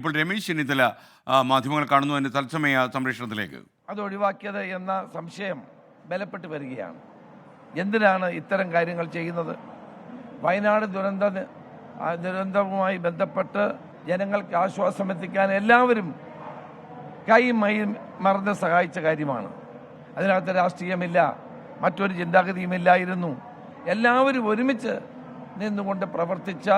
ഇപ്പോൾ രമേശ് ചെന്നിത്തല മാധ്യമങ്ങൾ കാണുന്നു അതിൻ്റെ തത്സമയ സംപ്രേഷണത്തിലേക്ക്. അത് ഒഴിവാക്കിയത് എന്ന സംശയം ബലപ്പെട്ട് വരികയാണ്. എന്തിനാണ് ഇത്തരം കാര്യങ്ങൾ ചെയ്യുന്നത്? വയനാട് ദുരന്തവുമായി ബന്ധപ്പെട്ട് ജനങ്ങൾക്ക് ആശ്വാസം എത്തിക്കാൻ എല്ലാവരും മറന്ന് സഹായിച്ച കാര്യമാണ്. അതിനകത്ത് രാഷ്ട്രീയമില്ല, മറ്റൊരു ചിന്താഗതിയുമില്ലായിരുന്നു. എല്ലാവരും ഒരുമിച്ച് നിന്നുകൊണ്ട് പ്രവർത്തിച്ച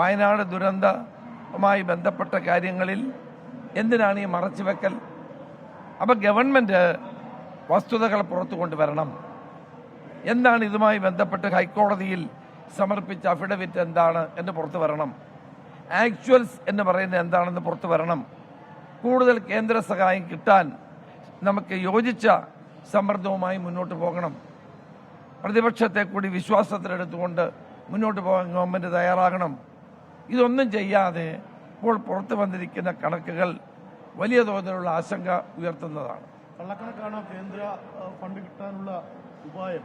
വയനാട് ദുരന്തവുമായി ബന്ധപ്പെട്ട കാര്യങ്ങളിൽ എന്തിനാണ് ഈ മറച്ചുവെക്കൽ? അപ്പം ഗവൺമെൻറ് വസ്തുതകൾ പുറത്തു കൊണ്ടുവരണം. എന്താണ് ഇതുമായി ബന്ധപ്പെട്ട് ഹൈക്കോടതിയിൽ സമർപ്പിച്ച അഫിഡവിറ്റ് എന്താണ് എന്ന് പുറത്തു വരണം. ആക്ച്വൽസ് എന്ന് പറയുന്നത് എന്താണെന്ന് പുറത്തു വരണം. കൂടുതൽ കേന്ദ്ര സഹായം കിട്ടാൻ നമുക്ക് യോജിച്ച സമ്മർദ്ദവുമായി മുന്നോട്ട് പോകണം. പ്രതിപക്ഷത്തെ കൂടി വിശ്വാസത്തിലെടുത്തുകൊണ്ട് മുന്നോട്ട് പോകാൻ ഗവൺമെൻറ് തയ്യാറാകണം. ഇതൊന്നും ചെയ്യാതെ ഇപ്പോൾ പുറത്തു വന്നിരിക്കുന്ന കണക്കുകൾ വലിയ തോതിലുള്ള ആശങ്ക ഉയർത്തുന്നതാണ്. കള്ളക്കണക്കാണോ കേന്ദ്ര ഫണ്ട് കിട്ടാനുള്ള ഉപായം?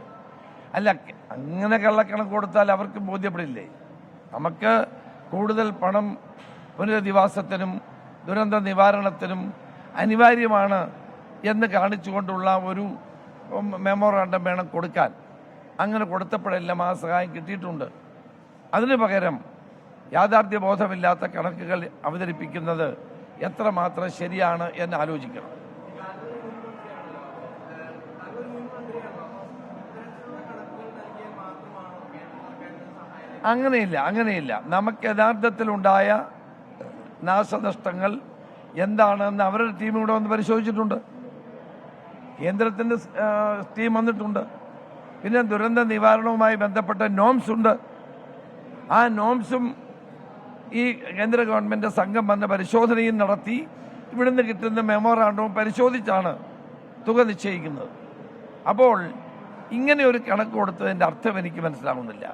അല്ല, അങ്ങനെ കള്ളക്കണക്ക് കൊടുത്താൽ അവർക്ക് ബോധ്യപ്പെടില്ലേ? നമുക്ക് കൂടുതൽ പണം പുനരധിവാസത്തിനും ദുരന്ത നിവാരണത്തിനും അനിവാര്യമാണ് എന്ന് കാണിച്ചുകൊണ്ടുള്ള ഒരു മെമ്മോറാണ്ടം വേണം കൊടുക്കാൻ. അങ്ങനെ കൊടുത്തപ്പോഴെല്ലാം ആ സഹായം കിട്ടിയിട്ടുണ്ട്. അതിനു പകരം യാഥാർത്ഥ്യബോധമില്ലാത്ത കണക്കുകൾ അവതരിപ്പിക്കുന്നത് എത്രമാത്രം ശരിയാണ് എന്ന് ആലോചിക്കണം. അങ്ങനെയില്ല. നമുക്ക് യഥാർത്ഥത്തിലുണ്ടായ നാശനഷ്ടങ്ങൾ എന്താണെന്ന് അവരുടെ ടീം ഇവിടെ വന്ന് പരിശോധിച്ചിട്ടുണ്ട്. കേന്ദ്രത്തിൻ്റെ ടീം വന്നിട്ടുണ്ട്. പിന്നെ ദുരന്ത നിവാരണവുമായി ബന്ധപ്പെട്ട നോംസ് ഉണ്ട്. ആ നോംസും ഈ കേന്ദ്ര ഗവൺമെൻറ് സംഘം വന്ന പരിശോധനയും നടത്തി ഇവിടുന്ന് കിട്ടുന്ന മെമ്മോറാണ്ടവും പരിശോധിച്ചാണ് തുക നിശ്ചയിക്കുന്നത്. അപ്പോൾ ഇങ്ങനെ ഒരു കണക്ക് കൊടുത്തതിൻ്റെ അർത്ഥം എനിക്ക് മനസ്സിലാവുന്നില്ല.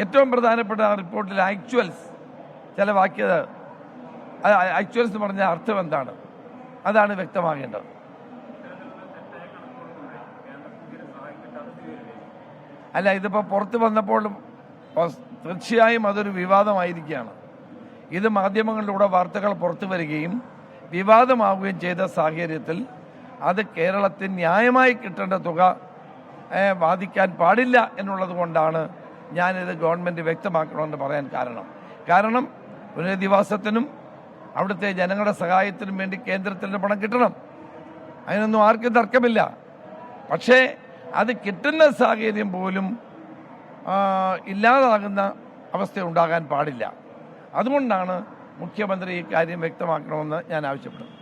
ഏറ്റവും പ്രധാനപ്പെട്ട ആ റിപ്പോർട്ടിൽ ആക്ച്വൽസ് ചിലവാക്കിയത്, ആക്ച്വൽസ് എന്ന് പറഞ്ഞ അർത്ഥം എന്താണ്? അതാണ് വ്യക്തമാകേണ്ടത്. അല്ല, ഇതിപ്പോൾ പുറത്ത് വന്നപ്പോൾ തീർച്ചയായും അതൊരു വിവാദമായിരിക്കുകയാണ്. ഇത് മാധ്യമങ്ങളിലൂടെ വാർത്തകൾ പുറത്തു വരികയും വിവാദമാവുകയും ചെയ്ത സാഹചര്യത്തിൽ അത് കേരളത്തിന് ന്യായമായി കിട്ടേണ്ട തുക ബാധിക്കാൻ പാടില്ല എന്നുള്ളത് കൊണ്ടാണ് ഞാനിത് ഗവൺമെൻറ് വ്യക്തമാക്കണമെന്ന് പറയാൻ കാരണം പുനരധിവാസത്തിനും അവിടുത്തെ ജനങ്ങളുടെ സഹായത്തിനും വേണ്ടി കേന്ദ്രത്തിൻ്റെ പണം കിട്ടണം. അതിനൊന്നും ആർക്കും തർക്കമില്ല. പക്ഷേ അത് കിട്ടുന്ന സാഹചര്യം പോലും ഇല്ലാതാകുന്ന അവസ്ഥ ഉണ്ടാകാൻ പാടില്ല. അതുകൊണ്ടാണ് മുഖ്യമന്ത്രി ഈ കാര്യം വ്യക്തമാക്കണമെന്ന് ഞാൻ ആവശ്യപ്പെടുന്നത്.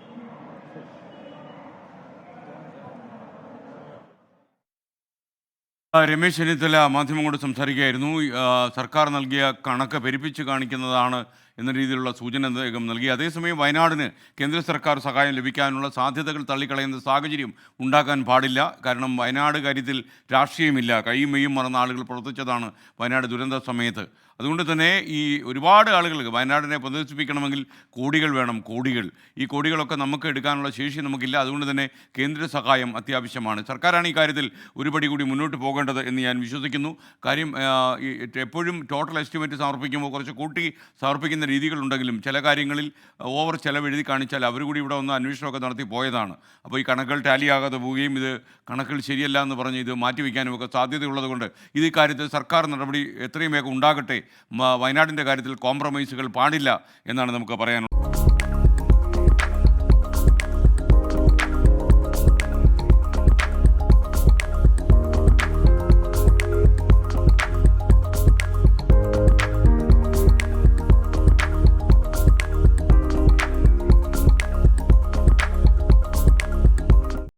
രമേശ് ചെന്നിത്തല മാധ്യമങ്ങളോട് സംസാരിക്കുകയായിരുന്നു. സർക്കാർ നൽകിയ കണക്ക് പെരുപ്പിച്ച് കാണിക്കുന്നതാണ് എന്ന രീതിയിലുള്ള സൂചന അദ്ദേഹം നൽകി. അതേസമയം വയനാടിന് കേന്ദ്ര സർക്കാർ സഹായം ലഭിക്കാനുള്ള സാധ്യതകൾ തള്ളിക്കളയുന്ന സാഹചര്യം ഉണ്ടാക്കാൻ പാടില്ല. കാരണം വയനാട് കാര്യത്തിൽ രാഷ്ട്രീയമില്ല, കൈയും മെയ്യും മറന്ന ആളുകൾ പ്രവർത്തിച്ചതാണ് വയനാട് ദുരന്ത സമയത്ത്. അതുകൊണ്ട് തന്നെ ഈ ഒരുപാട് ആളുകൾക്ക് വയനാടിനെ പ്രദർശിപ്പിക്കണമെങ്കിൽ കോടികൾ വേണം, കോടികൾ. ഈ കോടികളൊക്കെ നമുക്ക് എടുക്കാനുള്ള ശേഷി നമുക്കില്ല. അതുകൊണ്ട് തന്നെ കേന്ദ്ര സഹായം അത്യാവശ്യമാണ്. സർക്കാരാണ് ഈ കാര്യത്തിൽ ഒരുപടി കൂടി മുന്നോട്ട് പോകേണ്ടത് എന്ന് ഞാൻ വിശ്വസിക്കുന്നു. കാര്യം എപ്പോഴും ടോട്ടൽ എസ്റ്റിമേറ്റ് സമർപ്പിക്കുമ്പോൾ കുറച്ച് കൂട്ടി സമർപ്പിക്കുന്ന രീതികളുണ്ടെങ്കിലും ചില കാര്യങ്ങളിൽ ഓവർ ചിലവെഴുതി കാണിച്ചാൽ അവർ കൂടി ഇവിടെ ഒന്ന് അന്വേഷണമൊക്കെ നടത്തി പോയതാണ്. അപ്പോൾ ഈ കണക്കുകൾ ടാലിയാകാതെ പോവുകയും ഇത് കണക്കുകൾ ശരിയല്ല എന്ന് പറഞ്ഞ് ഇത് മാറ്റിവെക്കാനും ഒക്കെ സാധ്യതയുള്ളത് കൊണ്ട് ഇത് കാര്യത്തിൽ സർക്കാർ നടപടി എത്രയും വേഗം ഉണ്ടാകട്ടെ. വയനാടിൻ്റെ കാര്യത്തിൽ കോംപ്രമൈസുകൾ പാടില്ല എന്നാണ് നമുക്ക് പറയാനുള്ളത്.